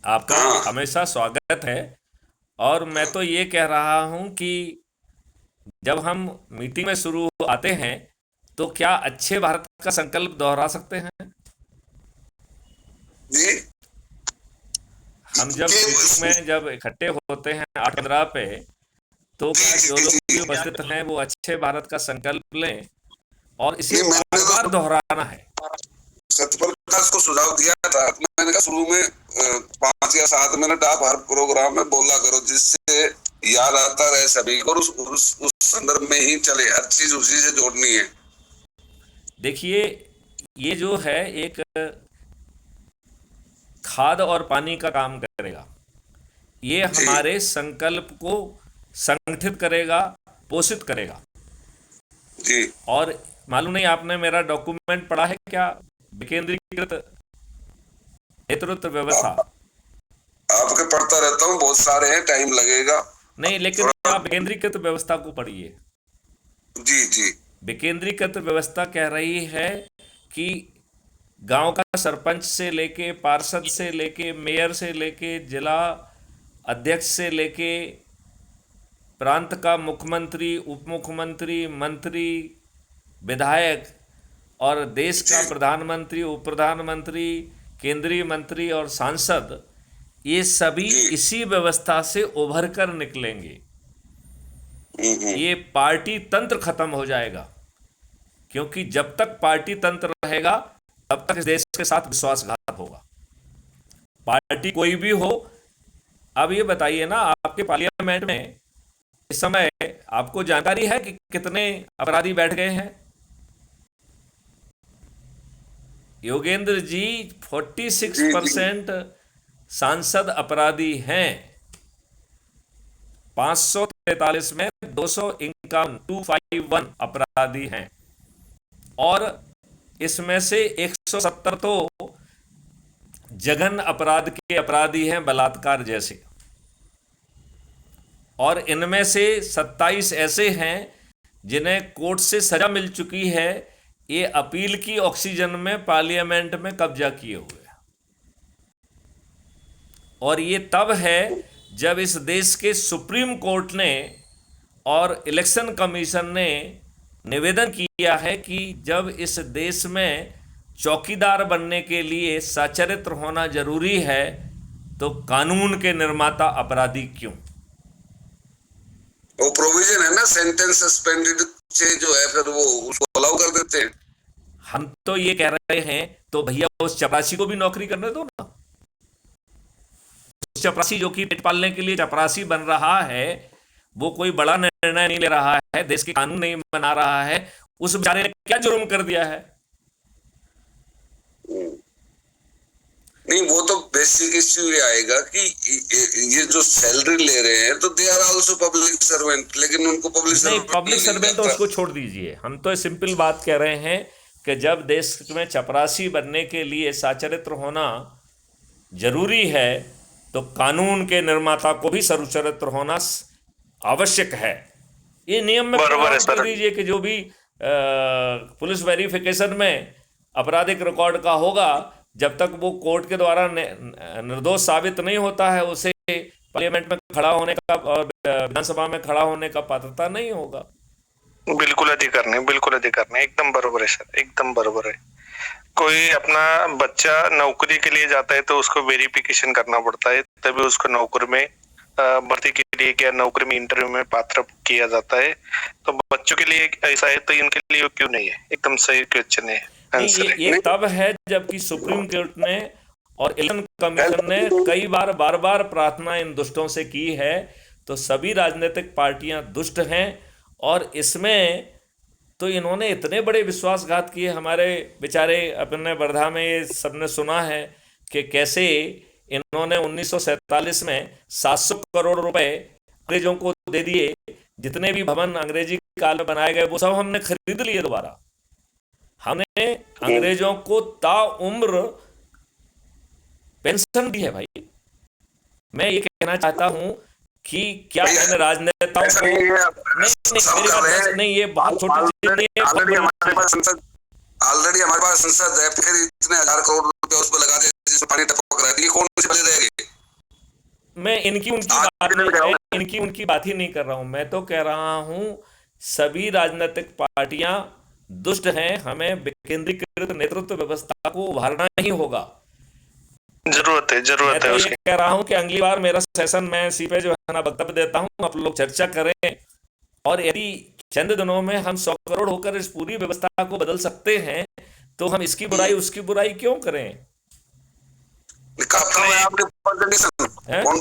आपका हाँ हमेशा स्वागत है। और मैं तो ये कह रहा हूँ कि जब हम मीटिंग में शुरू आते हैं तो क्या अच्छे भारत का संकल्प दोहरा सकते हैं? जी। हम जब ये मीटिंग में जब इकट्ठे होते हैं 8-15 पे, तो जी क्या जी जो लोग जी भी जी। उपस्थित हैं वो अच्छे भारत का संकल्प लें और इसे नहीं, मैंने बार बार तो दोहराना है। सत्यप्रकाश को सुझाव दिया था। मैंने कहा शुरू में 5 या 7 मिनट आप हर प्रोग्राम में बोला करो, जिससे याद आता रहे सभी को, और उस संदर्भ में ही चले, हर चीज उसी से जोड़नी है। देखिए, ये जो है एक खाद और पानी का काम करेगा। ये जी हमारे संकल्प को संगठित करेगा, पोषित करेगा। जी। और मालूम नहीं आपने मेरा डॉक्यूमेंट पढ़ा है क्या? विकेंद्रीकृत नेतृत्व व्यवस्था। आप आपके पढ़ता रहता हूँ, बहुत सारे हैं, टाइम लगेगा नहीं, लेकिन थोड़ा। आप विकेंद्रीकृत व्यवस्था को पढ़िए। जी जी विकेंद्रीकृत व्यवस्था कह रही है कि गांव का सरपंच से लेके, पार्षद से लेके, मेयर से लेके, जिला अध्यक्ष से लेके, प्रांत का मुख्यमंत्री, उप मुख्यमंत्री, मंत्री, विधायक और देश का जी प्रधानमंत्री, उप प्रधानमंत्री, केंद्रीय मंत्री और सांसद, ये सभी जी। इसी व्यवस्था से उभर कर निकलेंगे। हम्म। ये पार्टी तंत्र खत्म हो जाएगा, क्योंकि जब तक पार्टी तंत्र रहेगा तब तक इस देश के साथ विश्वासघात होगा, पार्टी कोई भी हो। अब ये बताइए ना, आपके पार्लियामेंट में इस समय आपको जानकारी है कि कितने अपराधी बैठ गए हैं? योगेंद्र जी, जी जी 46% सांसद अपराधी हैं। 543 में 251 अपराधी हैं। और इसमें से 170 तो जघन्य अपराध के अपराधी हैं, बलात्कार जैसे। और इनमें से 27 ऐसे हैं जिन्हें कोर्ट से सजा मिल चुकी है, ये अपील की ऑक्सीजन में पार्लियामेंट में कब्जा किए हुए। और ये तब है जब इस देश के सुप्रीम कोर्ट ने और इलेक्शन कमीशन ने निवेदन किया है कि जब इस देश में चौकीदार बनने के लिए सचरित्र होना जरूरी है, तो कानून के निर्माता अपराधी क्यों? वो प्रोविजन है ना, सेंटेंस सस्पेंडेड से जो है, फिर वो उसको अलाउ कर देते हैं। हम तो ये कह रहे हैं, तो भैया उस चपरासी को भी नौकरी करने दो ना। उस चपरासी जो कि पेट पालने के लिए चपरासी बन रहा है, वो कोई बड़ा निर्णय नहीं ले रहा है, देश के कानून नहीं बना रहा है, उस बेचारे ने क्या जुर्म कर दिया है? नहीं, वो तो बेसिक इश्यू ये आएगा कि ये जो सैलरी ले रहे हैं, तो they are also public servant, लेकिन उनको पब्लिक नहीं, सर्वेंट पब्लिक नहीं मिल सर्वेंट तो जाता। उसको छोड़ दीजिए, हम तो सिंपल बात कह रहे हैं कि जब देश में चपरासी बनने के लिए साचरित्र होना जरूरी है, तो कानून के निर्माता को भी सरुचरित्र होना आवश्यक है। ये नियम में बरोबर है प्रावधान कर सर। दीजिए कि जो भी पुलिस वेरिफिकेशन में आपराधिक रिकॉर्ड का होगा, जब तक वो कोर्ट के द्वारा निर्दोष साबित नहीं होता है, उसे पार्लियामेंट में खड़ा होने का और विधानसभा में खड़ा होने का पात्रता नहीं होगा। बिल्कुल अधिकार नहीं, एकदम बरोबर है सर, एकदम बरोबर है। कोई अपना बच्चा नौकरी के लिए जाता है तो उसको वेरिफिकेशन करना पड़ता है, तभी उसको नौकरी में भर्ती के लिए क्या नौकरी में इंटरव्यू में पात्र किया जाता है। तो बच्चों के लिए ऐसा है तो इनके लिए क्यों नहीं है? एकदम सही क्वेश्चन है, नहीं, आंसर ये है। तब है जबकि सुप्रीम कोर्ट ने और इलेक्शन कमीशन ने कई बार बार बार प्रार्थना इन दुष्टों से की है। तो सभी राजनीतिक पार्टियां दुष्ट हैं, और इसमें तो इन्होंने इतने बड़े विश्वासघात किए। हमारे बेचारे अपने वर्धा में ये सबने सुना है कि कैसे इन्होंने 1947 में 700 करोड़ रुपए अंग्रेजों को दे दिए। जितने भी भवन अंग्रेजी काल में बनाए गए वो सब हमने खरीद लिए दोबारा। हमने अंग्रेजों को ताउम्र पेंशन दी है भाई। मैं ये कहना चाहता हूं कि क्या भैया इन राजनेताओं ऐसा को, नहीं है, नहीं नहीं, सब मेरी कर बात रहे नहीं, हैं। नहीं, ये बहुत छोटी चीज नहीं है, बहुत ऑलरेडी बड़ी हमारे चीज है। पास संसद ऑलरेडी हमारे पास संसद है, फिर इतने 1000 करोड़ रुपए उस पर लगा दे जिसमें पानी टपक रहा है, ये कौन सी बने रहेगी? मैं इनकी उनकी बात ही नहीं कर रहा हूं। मैं तो कह रहा हूं सभी राजनीतिक पार्टियां दुष्ट हैं, हमें विकेंद्रीकृत नेतृत्व व्यवस्था को उभारना ही होगा। जरूरत है मैं तो ये उसकी। कह रहा हूं कि अगली बार मेरा सेशन मैं इसी पे जो है ना वक्तव्य देता हूं, आप लोग चर्चा करें, और यदि चंद दिनों में हम 100 करोड़ होकर इस पूरी व्यवस्था को बदल सकते हैं तो हम इसकी बुराई उसकी बुराई क्यों करें? कब है आपके कंडीशन? हैं? कौन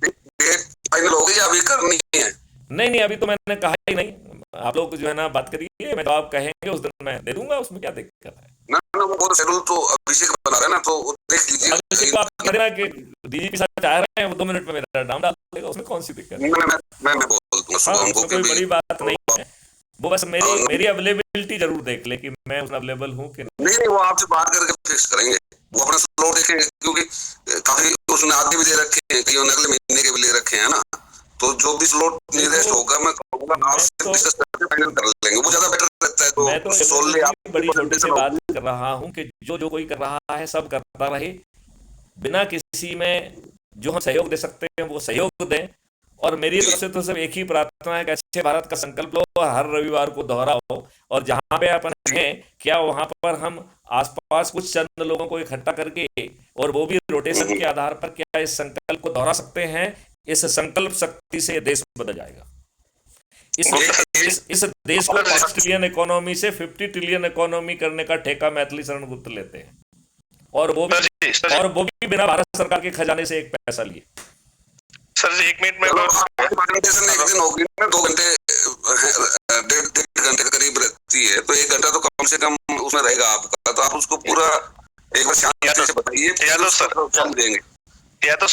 डेट फाइनल हो गई या अभी करनी है? नहीं, अभी तो मैंने कहा ही नहीं। आप लोग जो है ना बात करिए, मैं जवाब कहेंगे उस दिन मैं दे दूंगा, उसमें क्या दिक्कत है? ना वो तो शेड्यूल तो अभिषेक बना रहा है ना, तो देख लीजिए। अभिषेक को आप कह देना कि डीजीपी साहब चाह रहे हैं, वो 2 मिनट में मेरा नाम डाल देगा, उसमें कौन सी दिक्कत है? मैं बोल दूंगा हाँ, उनको उसमें कोई बड़ी बात नहीं है। वो बस मेरी अवेलेबिलिटी जरूर देख ले कि मैं उसमें अवेलेबल हूँ कि नहीं। वो आपसे बात करके फिक्स करेंगे, वो अपना स्लॉट देखेंगे, क्योंकि काफी उसने आगे भी दे रखे हैं, कई अगले महीने के भी ले रखे हैं ना, तो जो भी स्लॉट निर्देश होगा मैं कहूंगा आपसे डिस्कस करके फाइनल कर लेंगे, वो ज्यादा बेटर रहता है। तो मैं तो सोल्ली आप बड़ी छोटी सी बात कर रहा हूँ कि जो कोई कर रहा है सब करता रहे, बिना किसी में जो हम सहयोग दे सकते हैं वो सहयोग दें। और मेरी तरफ से तो सिर्फ एक ही प्रार्थना है कि अच्छे भारत का संकल्प लो, हर रविवार को दोहराओ, और जहां पे अपन हैं क्या वहां पर हम आसपास कुछ चंद लोगों को इकट्ठा करके, और वो भी रोटेशन के आधार पर, क्या इस संकल्प को दोहरा सकते हैं? इस संकल्प शक्ति से देश बदल जाएगा। इस देश को 5 ट्रिलियन इकोनॉमी से 50 ट्रिलियन इकोनॉमी करने का ठेका मैथिली शरण गुप्त लेते हैं, और वो भी बिना भारत सरकार के खजाने से एक पैसा लिए। सर जी 1 मिनट में प्रेजेंटेशन एक दिन होगी ना, 2 घंटे 1.5 घंटे के करीब रहती है, तो 1 घंटा तो कम से कम उसमें रहेगा आपका, तो आप उसको पूरा एक बार शांति से बताइए, या तो सर देंगे। या तो